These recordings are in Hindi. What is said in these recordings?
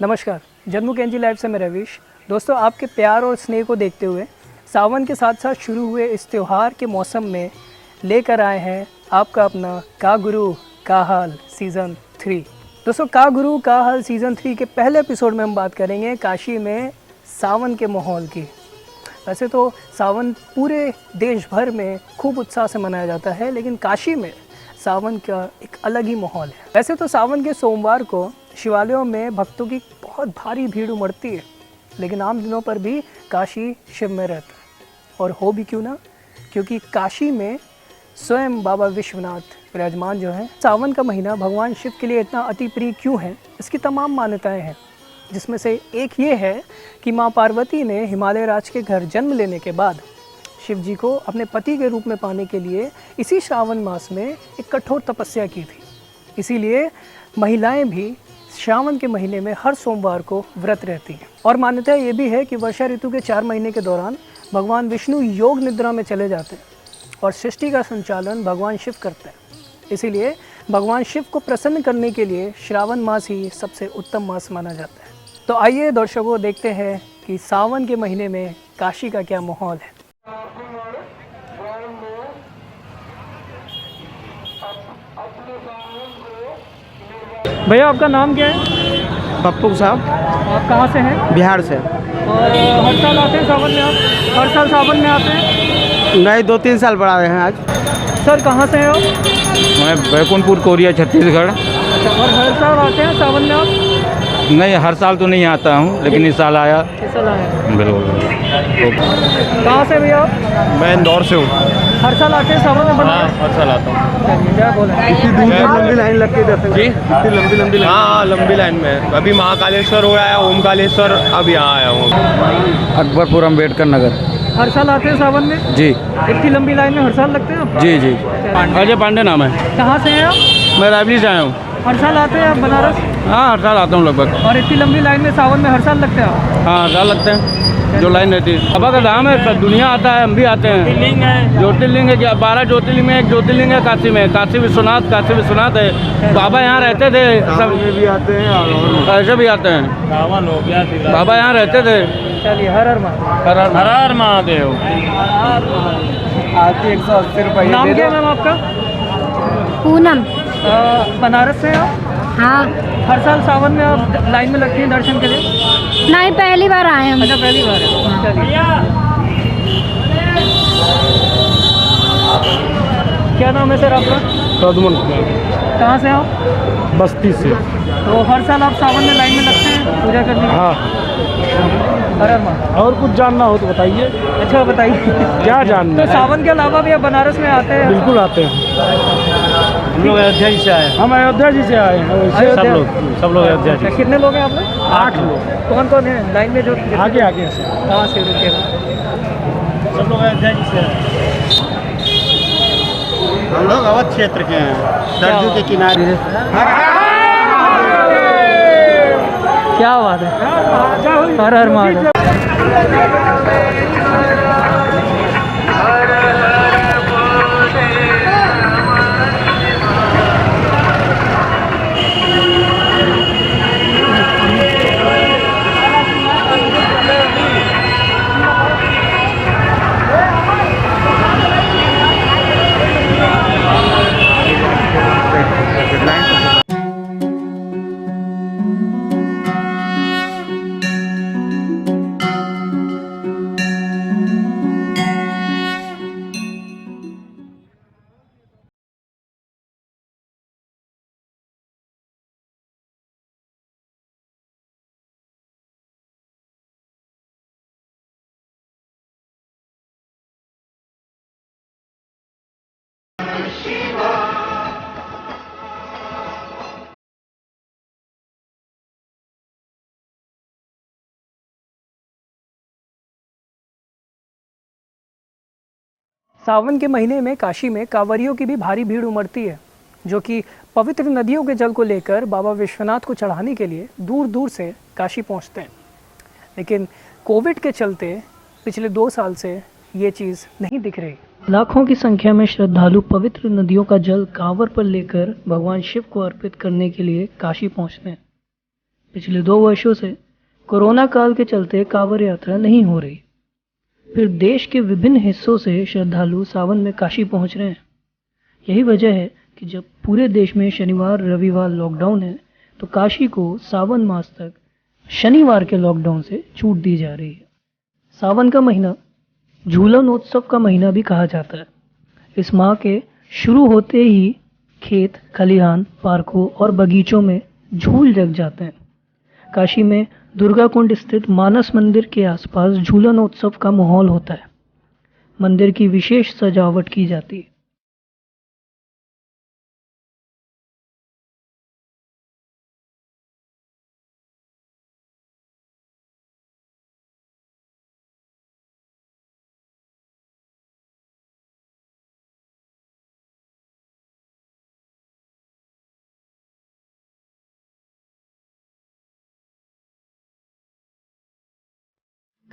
नमस्कार, जन्मू कैंजी लाइव से मैं रविश। दोस्तों, आपके प्यार और स्नेह को देखते हुए सावन के साथ साथ शुरू हुए इस त्यौहार के मौसम में लेकर आए हैं आपका अपना का गुरु का हाल सीज़न 3। दोस्तों, का गुरु का हाल सीज़न 3 के पहले एपिसोड में हम बात करेंगे काशी में सावन के माहौल की। वैसे तो सावन पूरे देश भर में खूब उत्साह से मनाया जाता है, लेकिन काशी में सावन का एक अलग ही माहौल है। वैसे तो सावन के सोमवार को शिवालयों में भक्तों की बहुत भारी भीड़ उमड़ती है, लेकिन आम दिनों पर भी काशी शिव में रहता है। और हो भी क्यों ना, क्योंकि काशी में स्वयं बाबा विश्वनाथ विराजमान जो हैं। सावन का महीना भगवान शिव के लिए इतना अति प्रिय क्यों है, इसकी तमाम मान्यताएं हैं, जिसमें से एक ये है कि माँ पार्वती ने हिमालय राज के घर जन्म लेने के बाद शिव जी को अपने पति के रूप में पाने के लिए इसी श्रावण मास में एक कठोर तपस्या की थी। इसीलिए महिलाएं भी श्रावण के महीने में हर सोमवार को व्रत रहती हैं। और मान्यता ये भी है कि वर्षा ऋतु के 4 महीने के दौरान भगवान विष्णु योग निद्रा में चले जाते हैं और सृष्टि का संचालन भगवान शिव करते हैं। इसीलिए भगवान शिव को प्रसन्न करने के लिए श्रावण मास ही सबसे उत्तम मास माना जाता है। तो आइए दर्शकों, देखते हैं कि सावन के महीने में काशी का क्या माहौल है। भैया, आपका नाम क्या है? पप्पू साहब, आप कहाँ से हैं? बिहार से। और हर साल आते हैं सावन में? आप हर साल सावन में आते हैं? नहीं, 2-3 साल बढ़ा रहे हैं आज। सर, कहाँ से हैं आप? मैं बैकुंठपुर कोरिया छत्तीसगढ़। अच्छा, और हर साल आते हैं सावन में आप? नहीं, हर साल तो नहीं आता हूँ, लेकिन इस साल आया। इस साल आए हैं। बिल्कुल। कहाँ से भैया आप? मैं इंदौर से हूँ। हर साल आते हैं सावन में? हाँ, हर साल आता हूँ। चलिए, क्या बोले? इतनी दूर तक लंबी लाइन लग के जाते हैं जी? इतनी लंबी लाइन? हाँ, लंबी लाइन में। अभी महाकालेश्वर हो आया, ओमकालेश्वर, अब यहाँ आया हूँ। अकबरपुर अम्बेडकर नगर। हर साल आते हैं सावन में? जी इतनी लंबी लाइन में हर साल लगते हैं आप? जी जी। अजय पांडे नाम है। कहाँ से हैं आप? मैं रायबली से आया हूँ। हर साल आते हैं आप बनारस? हाँ, हर साल आता हूँ लगभग। और इतनी लंबी लाइन में सावन में हर साल लगते हैं आप? हाँ, हर साल लगते हैं। जो लाइन रहती है, बाबा का धाम है, सब दुनिया आता है, हम भी आते हैं। ज्योतिर्लिंग है। ज्योतिर्लिंग है क्या? 12 ज्योतिर्लिंग में एक ज्योतिर्लिंग है काशी में। काशी विश्वनाथ है। बाबा यहाँ रहते थे, सब भी आते हैं और ऐसे भी आते हैं। सावन हो गया, बाबा यहाँ रहते थे। चलिए, हर हर महादेव। हर हर महादेव। आती 180 रुपये। नाम क्या है मैम आपका? पूनम। बनारस से आप? हाँ। हर साल सावन में आप लाइन में लगती हैं दर्शन के लिए? नहीं, पहली बार आए हम। अच्छा, पहली बार है। चलिए, क्या नाम है सर आपका? प्रद्युमन। कहाँ से आप? बस्ती से। तो हर साल आप सावन में लाइन में लगते हैं पूजा करने के लिए? हाँ। हर हर महादेव। और कुछ जानना हो तो बताइए। अच्छा, बताइए। क्या जानना तो है? सावन के अलावा भी आप बनारस में आते हैं? बिल्कुल आते हैं। हम लोग अयोध्या जी से आए। हम अयोध्या जी से आए हैं। वैसे सब लोग अयोध्या जी। अच्छा, कितने लोग हैं आप लोग? 8 लोग। कौन कौन है लाइन में? जो आगे आगे से। कहाँ से रुके? सब लोग अयोध्या जी से आए। हम लोग अवध क्षेत्र के हैं, सरजू के किनारे। क्या बात है। हर हर महादेव। सावन के महीने में काशी में कांवरियों की भी भारी भीड़ उमड़ती है, जो कि पवित्र नदियों के जल को लेकर बाबा विश्वनाथ को चढ़ाने के लिए दूर दूर से काशी पहुंचते हैं। लेकिन कोविड के चलते पिछले 2 साल से ये चीज़ नहीं दिख रही। लाखों की संख्या में श्रद्धालु पवित्र नदियों का जल कांवर पर लेकर भगवान शिव को अर्पित करने के लिए काशी पहुंचते हैं। पिछले 2 वर्षों से कोरोना काल के चलते कांवड़ यात्रा नहीं हो रही। फिर देश के विभिन्न हिस्सों से श्रद्धालु सावन में काशी पहुंच रहे हैं। यही वजह है कि जब पूरे देश में शनिवार रविवार लॉकडाउन है, तो काशी को सावन मास तक शनिवार के लॉकडाउन से छूट दी जा रही है। सावन का महीना झूलन उत्सव का महीना भी कहा जाता है। इस माह के शुरू होते ही खेत, खलिहान, पार्कों और बगीचों में झूल जग जाते हैं। काशी में दुर्गा कुंड स्थित मानस मंदिर के आसपास झूलन उत्सव का माहौल होता है। मंदिर की विशेष सजावट की जाती है।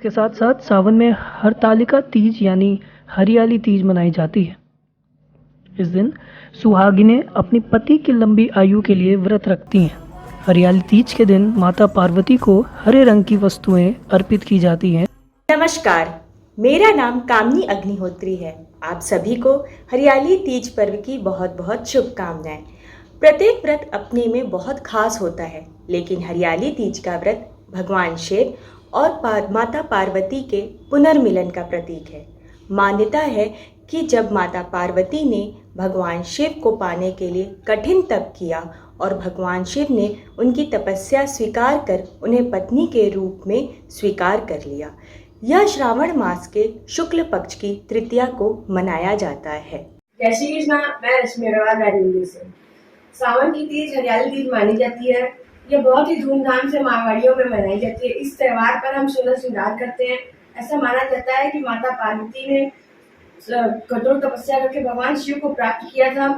के साथ साथ सावन में हरतालिका तीज यानी हरियाली तीज मनाई जाती है। इस दिन सुहागिनें अपनी पति की लंबी आयु के लिए व्रत रखती हैं। हरियाली तीज के दिन माता पार्वती को हरे रंग की वस्तुएं अर्पित की जाती हैं। नमस्कार, मेरा नाम कामनी अग्निहोत्री है। आप सभी को हरियाली तीज पर्व की बहुत बहुत शुभकामनाएं। प्रत्येक व्रत अपने में बहुत खास होता है, लेकिन हरियाली तीज का व्रत भगवान शिव और माता पार्वती के पुनर्मिलन का प्रतीक है। मान्यता है कि जब माता पार्वती ने भगवान शिव को पाने के लिए कठिन तप किया और भगवान शिव ने उनकी तपस्या स्वीकार कर उन्हें पत्नी के रूप में स्वीकार कर लिया। यह श्रावण मास के शुक्ल पक्ष की तृतीया को मनाया जाता है। जय श्री कृष्णा, मैं रश्मि अग्रवाल राजमुंद्री से। सावन की तीज हरियाली तीज मानी जाती है। ये बहुत ही धूमधाम से मारवाड़ियों में मनाई जाती है। इस त्यौहार पर हम सोलह श्रृंगार करते हैं। ऐसा माना जाता है कि माता पार्वती ने कठोर तपस्या करके भगवान शिव को प्राप्त किया था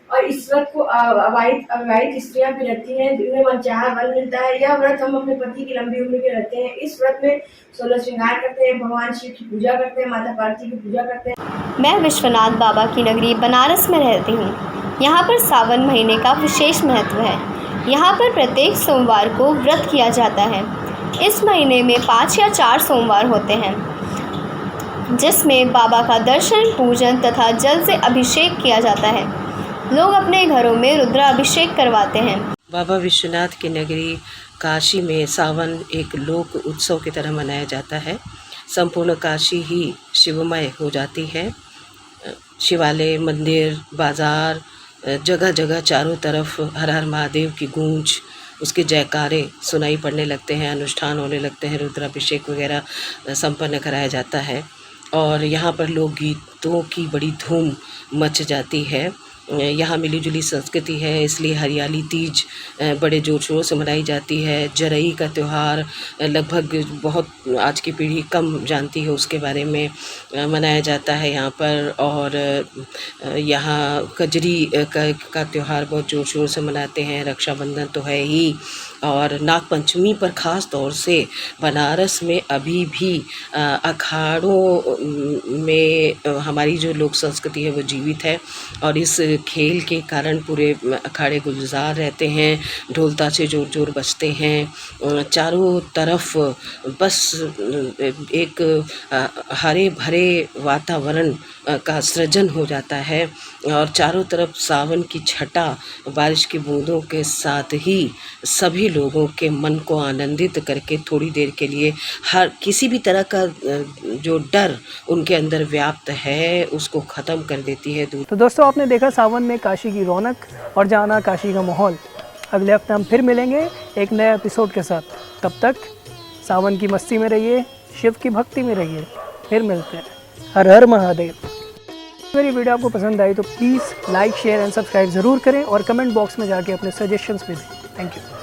और इस व्रत को अविवाहित स्त्रियां भी रखती हैं, जिन्हें मनचाहा वर मिलता है। यह व्रत हम अपने पति की लंबी उम्र के रखते हैं। इस व्रत में 16 श्रृंगार करते हैं, भगवान शिव की पूजा करते हैं, माता पार्वती की पूजा करते हैं। मैं विश्वनाथ बाबा की नगरी बनारस में रहती हूँ। यहाँ पर सावन महीने का विशेष महत्व है। यहाँ पर प्रत्येक सोमवार को व्रत किया जाता है। इस महीने में 5 या 4 सोमवार होते हैं, जिसमें बाबा का दर्शन, पूजन तथा जल से अभिषेक किया जाता है। लोग अपने घरों में रुद्राभिषेक करवाते हैं। बाबा विश्वनाथ की नगरी काशी में सावन एक लोक उत्सव की तरह मनाया जाता है। संपूर्ण काशी ही शिवमय हो जाती है। शिवालय, मंदिर, बाज़ार, जगह जगह चारों तरफ हर हर महादेव की गूंज, उसके जयकारे सुनाई पड़ने लगते हैं, अनुष्ठान होने लगते हैं, रुद्राभिषेक वगैरह संपन्न कराया जाता है और यहाँ पर लोकगीतों की बड़ी धूम मच जाती है। यहाँ मिलीजुली संस्कृति है, इसलिए हरियाली तीज बड़े जोर शोर से मनाई जाती है। जरई का त्यौहार लगभग बहुत आज की पीढ़ी कम जानती है, उसके बारे में मनाया जाता है यहाँ पर। और यहाँ कजरी का त्यौहार बहुत जोर शोर से मनाते हैं। रक्षाबंधन तो है ही, और नागपंचमी पर ख़ास तौर से बनारस में अभी भी अखाड़ों में हमारी जो लोक संस्कृति है वो जीवित है और इस खेल के कारण पूरे अखाड़े गुलजार रहते हैं। ढोल ताशे जोर जोर बजते हैं। चारों तरफ बस एक हरे भरे वातावरण का सृजन हो जाता है और चारों तरफ सावन की छटा बारिश की बूंदों के साथ ही सभी लोगों के मन को आनंदित करके थोड़ी देर के लिए हर किसी भी तरह का जो डर उनके अंदर व्याप्त है उसको ख़त्म कर देती है। तो दोस्तों, आपने देखा सावन में काशी की रौनक और जाना काशी का माहौल। अगले हफ्ते हम फिर मिलेंगे एक नए एपिसोड के साथ। तब तक सावन की मस्ती में रहिए, शिव की भक्ति में रहिए। फिर मिलते हैं। हर हर महादेव। मेरी वीडियो आपको पसंद आई तो please like, share and subscribe ज़रूर करें और कमेंट बॉक्स में जाके अपने सजेशंस भी दें। Thank you.